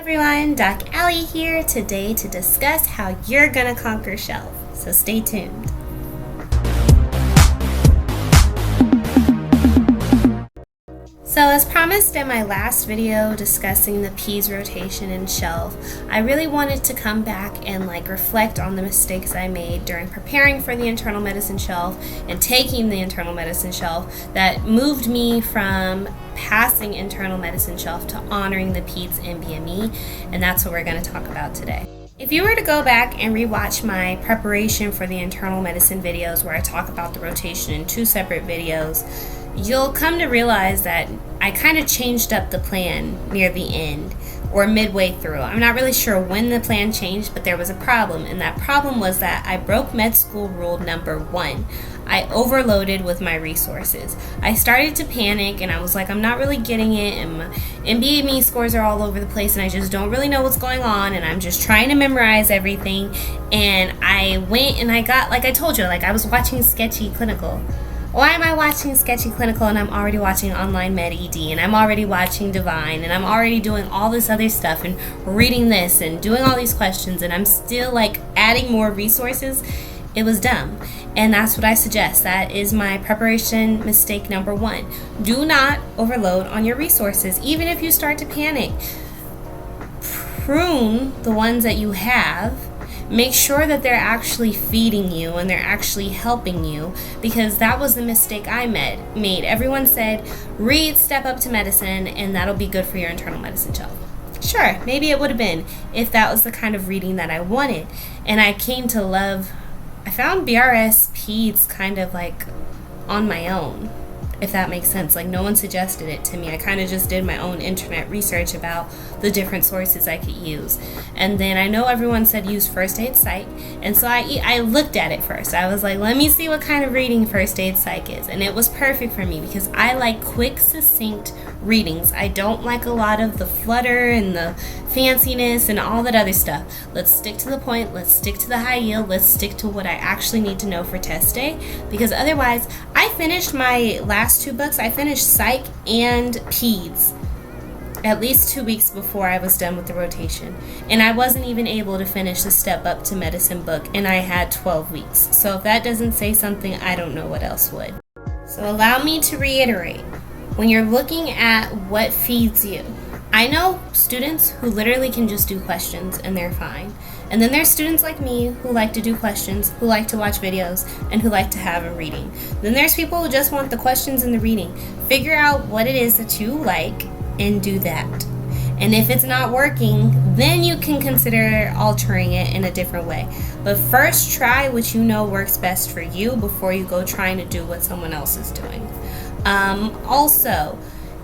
Everyone, Doc Allie here today to discuss how you're gonna conquer shelf. So stay tuned. So as promised in my last video discussing the Peds rotation and shelf, I really wanted to come back and reflect on the mistakes I made during preparing for the internal medicine shelf and taking the internal medicine shelf that moved me from passing internal medicine shelf to honoring the Peds NBME, and that's what we're going to talk about today. If you were to go back and rewatch my preparation for the internal medicine videos where I talk about the rotation in two separate videos, you'll come to realize that I kind of changed up the plan near the end or midway through. I'm not really sure when the plan changed, but there was a problem, and that problem was that I broke med school rule number 1. I overloaded with my resources. I started to panic and I was like, I'm not really getting it, and my NBME scores are all over the place and I just don't really know what's going on, and I'm just trying to memorize everything. And I went and I got, like I told you, I was watching Sketchy Clinical. Why am I watching Sketchy Clinical and I'm already watching Online Med ED, and I'm already watching Divine, and I'm already doing all this other stuff and reading this and doing all these questions, and I'm still adding more resources? It was dumb. And that's what I suggest. That is my preparation mistake number 1. Do not overload on your resources, even if you start to panic. Prune the ones that you have. Make sure that they're actually feeding you and they're actually helping you, because that was the mistake I made. Everyone said, read Step Up to Medicine and that'll be good for your internal medicine shelf. Sure, maybe it would have been if that was the kind of reading that I wanted. And I found BRS Peds kind of on my own, if that makes sense. No one suggested it to me. I kind of just did my own internet research about the different sources I could use. And then I know everyone said use First Aid Psych, and so I looked at it first. I was like, let me see what kind of reading First Aid Psych is. And it was perfect for me because I like quick, succinct readings. I don't like a lot of the flutter and the fanciness and all that other stuff. Let's stick to the point. Let's stick to the high yield. Let's stick to what I actually need to know for test day, because otherwise, I finished my last 2 books. I finished Psych and Peds at least 2 weeks before I was done with the rotation, and I wasn't even able to finish the Step Up to Medicine book, and I had 12 weeks. So if that doesn't say something, I don't know what else would. So allow me to reiterate, when you're looking at what feeds you, I know students who literally can just do questions and they're fine. And then there's students like me who like to do questions, who like to watch videos, and who like to have a reading. Then there's people who just want the questions and the reading. Figure out what it is that you like and do that. And if it's not working, then you can consider altering it in a different way. But first, try what you know works best for you before you go trying to do what someone else is doing. Also,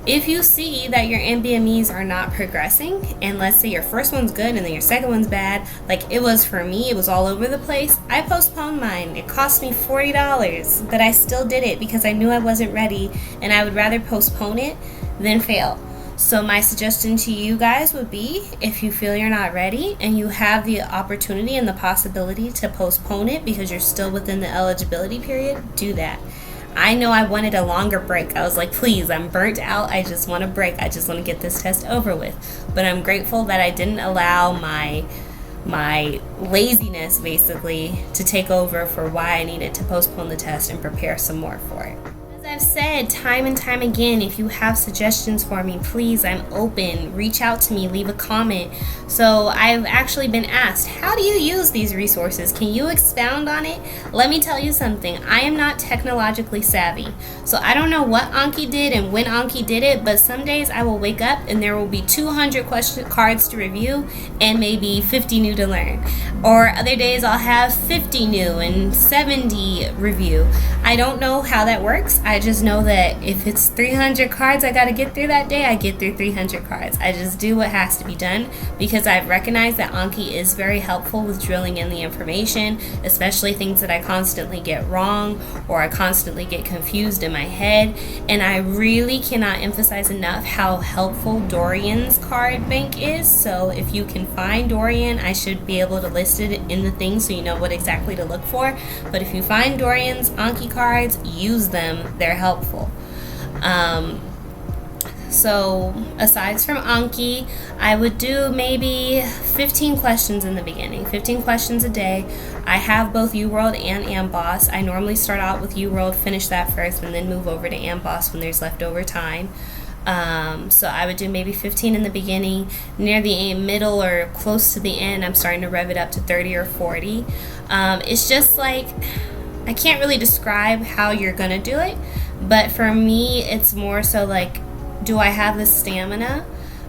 if you see that your NBMEs are not progressing, and let's say your first one's good and then your second one's bad, like it was for me, it was all over the place, I postponed mine. It cost me $40, but I still did it because I knew I wasn't ready, and I would rather postpone it than fail. So my suggestion to you guys would be, if you feel you're not ready and you have the opportunity and the possibility to postpone it because you're still within the eligibility period, do that. I know I wanted a longer break. I was like, please, I'm burnt out. I just want a break. I just want to get this test over with. But I'm grateful that I didn't allow my laziness, basically, to take over for why I needed to postpone the test and prepare some more for it. As I've said time and time again, if you have suggestions for me, please, I'm open. Reach out to me, leave a comment. So I've actually been asked, how do you use these resources? Can you expound on it? Let me tell you something. I am not technologically savvy. So I don't know what Anki did and when Anki did it, but some days I will wake up and there will be 200 question cards to review and maybe 50 new to learn. Or other days I'll have 50 new and 70 review. I don't know how that works. I just know that if it's 300 cards I gotta get through that day, I get through 300 cards. I just do what has to be done because I've recognized that Anki is very helpful with drilling in the information, especially things that I constantly get wrong or I constantly get confused in my head. And I really cannot emphasize enough how helpful Dorian's card bank is. So if you can find Dorian, I should be able to list it in the thing so you know what exactly to look for. But if you find Dorian's Anki cards, use them. They're helpful. So aside from Anki, I would do maybe 15 questions in the beginning, 15 questions a day. I have both Uworld and Amboss. I normally start out with Uworld, finish that first, and then move over to Amboss when there's leftover time. So I would do maybe 15 in the beginning. Near the middle or close to the end, I'm starting to rev it up to 30 or 40. It's just like, I can't really describe how you're gonna do it, but for me, it's more so like, do I have the stamina?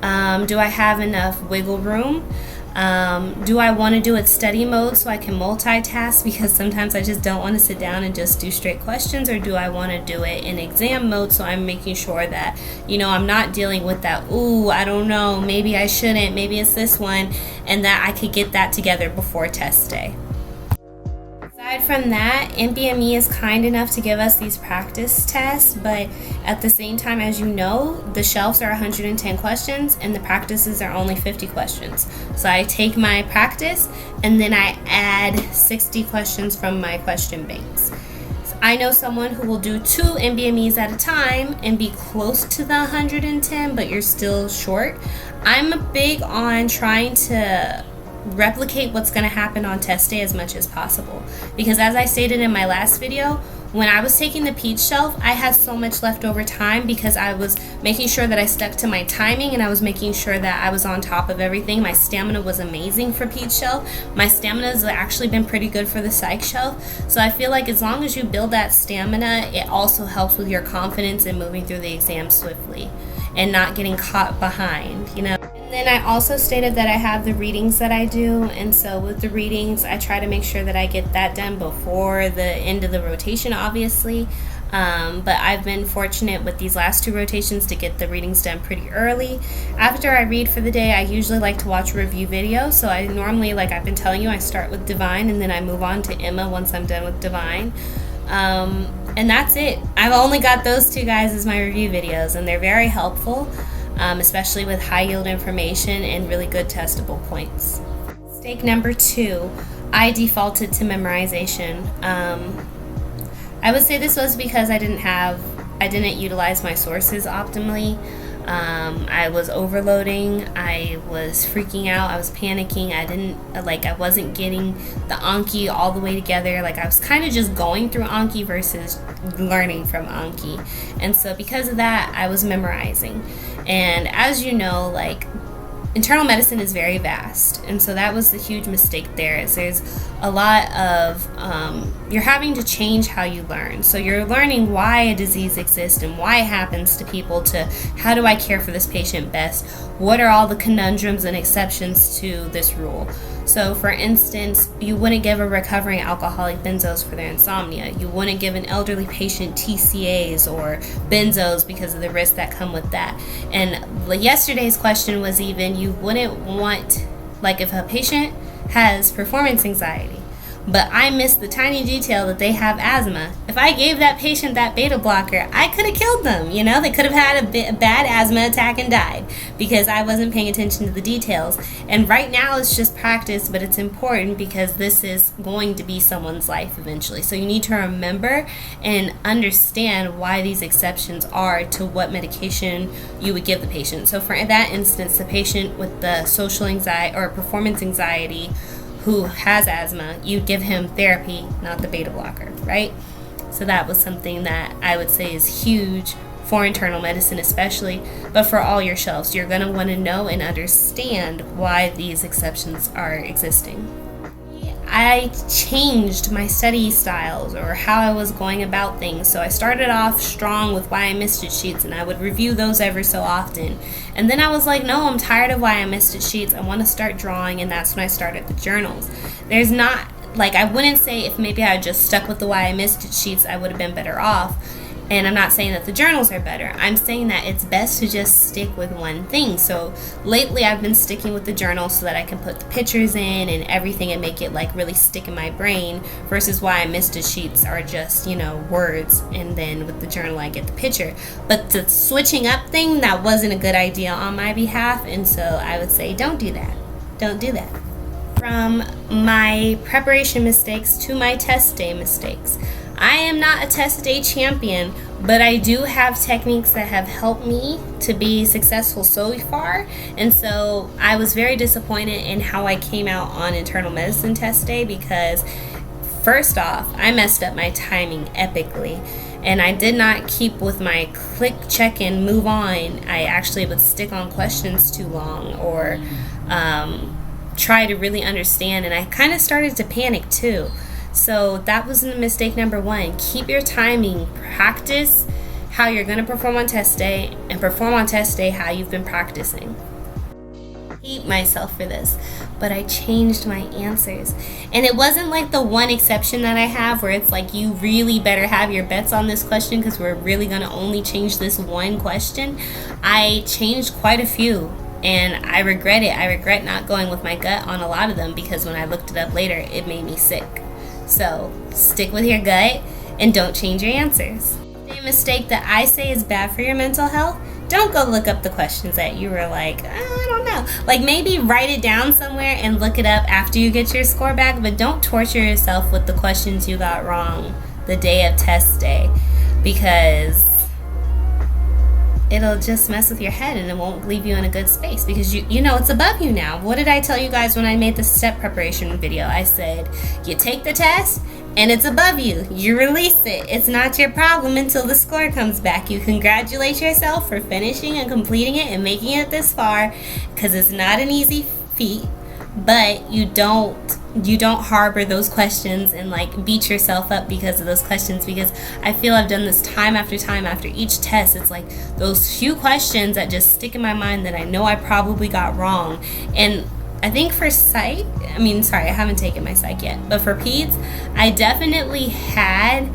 Do I have enough wiggle room? Do I want to do it study mode so I can multitask, because sometimes I just don't want to sit down and just do straight questions, or do I want to do it in exam mode so I'm making sure that, you know, I'm not dealing with that, ooh, I don't know, maybe I shouldn't, maybe it's this one, and that I could get that together before test day. Aside from that, NBME is kind enough to give us these practice tests, but at the same time, as you know, the shelves are 110 questions and the practices are only 50 questions. So I take my practice and then I add 60 questions from my question banks. So I know someone who will do 2 NBMEs at a time and be close to the 110, but you're still short. I'm big on trying to replicate what's going to happen on test day as much as possible, because as I stated in my last video, when I was taking the Peds shelf, I had so much leftover time because I was making sure that I stuck to my timing and I was making sure that I was on top of everything. My stamina was amazing for Peds shelf. My stamina has actually been pretty good for the Psych shelf. So I feel like as long as you build that stamina, it also helps with your confidence in moving through the exam swiftly and not getting caught behind, you know. Then I also stated that I have the readings that I do, and so with the readings I try to make sure that I get that done before the end of the rotation, obviously, but I've been fortunate with these last 2 rotations to get the readings done pretty early. After I read for the day, I usually like to watch a review video, so I normally, like I've been telling you, I start with Divine and then I move on to Emma once I'm done with Divine. And that's it. I've only got those 2 guys as my review videos, and they're very helpful. Especially with high yield information and really good testable points. Mistake number 2, I defaulted to memorization. I would say this was because I didn't utilize my sources optimally. I was overloading, I was freaking out, I was panicking, I wasn't getting the Anki all the way together. Like, I was kind of just going through Anki versus learning from Anki. And so because of that, I was memorizing. And as you know, like, internal medicine is very vast, and so that was the huge mistake there. Is there's a lot of you're having to change how you learn. So you're learning why a disease exists and why it happens to people, to how do I care for this patient best, what are all the conundrums and exceptions to this rule. So for instance, you wouldn't give a recovering alcoholic benzos for their insomnia. You wouldn't give an elderly patient TCAs or benzos because of the risks that come with that. And yesterday's question was even, you wouldn't want, like, if a patient has performance anxiety, but I missed the tiny detail that they have asthma. If I gave that patient that beta blocker, I could have killed them. You know, they could have had a bad asthma attack and died because I wasn't paying attention to the details. And right now it's just practice, but it's important because this is going to be someone's life eventually. So you need to remember and understand why these exceptions are to what medication you would give the patient. So for that instance, the patient with the social anxiety or performance anxiety who has asthma, you give him therapy, not the beta blocker, right? So that was something that I would say is huge for internal medicine especially, but for all your shelves, you're gonna wanna know and understand why these exceptions are existing. I changed my study styles or how I was going about things. So I started off strong with why I missed it sheets, and I would review those every so often. And then I was like, no, I'm tired of why I missed it sheets. I want to start drawing, and that's when I started the journals. There's not, like, I wouldn't say if maybe I had just stuck with the why I missed it sheets, I would have been better off. And I'm not saying that the journals are better. I'm saying that it's best to just stick with one thing. So lately I've been sticking with the journal so that I can put the pictures in and everything and make it like really stick in my brain, versus why I missed it sheets are just, you know, words, and then with the journal I get the picture. But the switching up thing, that wasn't a good idea on my behalf, and so I would say don't do that. Don't do that. From my preparation mistakes to my test day mistakes. I am not a test day champion, But I do have techniques that have helped me to be successful so far. And so I was very disappointed in how I came out on internal medicine test day, because first off, I messed up my timing epically. And I did not keep with my click, check, and move on. I actually would stick on questions too long, or try to really understand. And I kind of started to panic too. So that was mistake number one. Keep your timing. Practice how you're going to perform on test day, and perform on test day how you've been practicing. I hate myself for this, but I changed my answers. And it wasn't like the one exception that I have where it's like, you really better have your bets on this question because we're really going to only change this one question. I changed quite a few, and I regret it. I regret not going with my gut on a lot of them, because when I looked it up later, it made me sick. So stick with your gut and don't change your answers. A mistake that I say is bad for your mental health: don't go look up the questions that you were like, I don't know. Like, maybe write it down somewhere and look it up after you get your score back, but don't torture yourself with the questions you got wrong the day of test day, because it'll just mess with your head and it won't leave you in a good space, because you know it's above you now. What did I tell you guys when I made the step preparation video? I said, you take the test and it's above you. You release it. It's not your problem until the score comes back. You congratulate yourself for finishing and completing it and making it this far, because it's not an easy feat, but you don't harbor those questions and like beat yourself up because of those questions, because I feel I've done this time after time after each test. It's like those few questions that just stick in my mind that I know I probably got wrong. And I think for Psych, I haven't taken my Psych yet, but for Peds, I definitely had,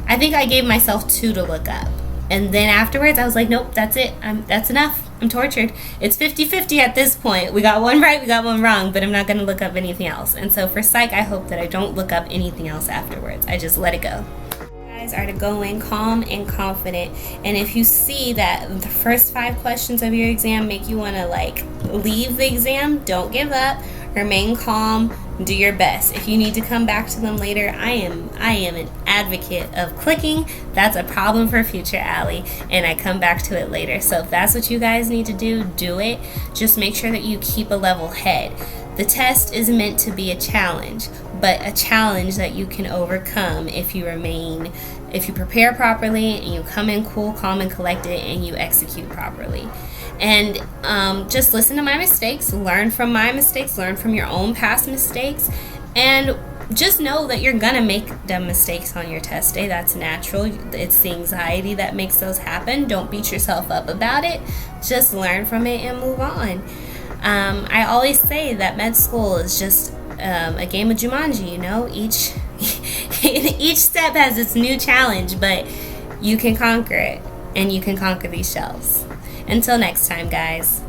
I think I gave myself 2 to look up. And then afterwards, I was like, nope, that's it. That's enough. I'm tortured. It's 50-50 at this point. We got one right, we got one wrong, but I'm not going to look up anything else. And so for Psych, I hope that I don't look up anything else afterwards. I just let it go. You guys are to go in calm and confident. And if you see that the first 5 questions of your exam make you want to like leave the exam, don't give up. Remain calm. Do your best. If you need to come back to them later, I am an advocate of clicking. That's a problem for future Allie, and I come back to it later. So if that's what you guys need to do, do it. Just make sure that you keep a level head. The test is meant to be a challenge, but a challenge that you can overcome if you prepare properly and you come in cool, calm, and collected, and you execute properly. And just listen to my mistakes, learn from my mistakes, learn from your own past mistakes, and just know that you're gonna make dumb mistakes on your test day. That's natural. It's the anxiety that makes those happen. Don't beat yourself up about it. Just learn from it and move on. I always say that med school is just a game of Jumanji, you know? Each step has its new challenge, but you can conquer it, and you can conquer these shells. Until next time, guys.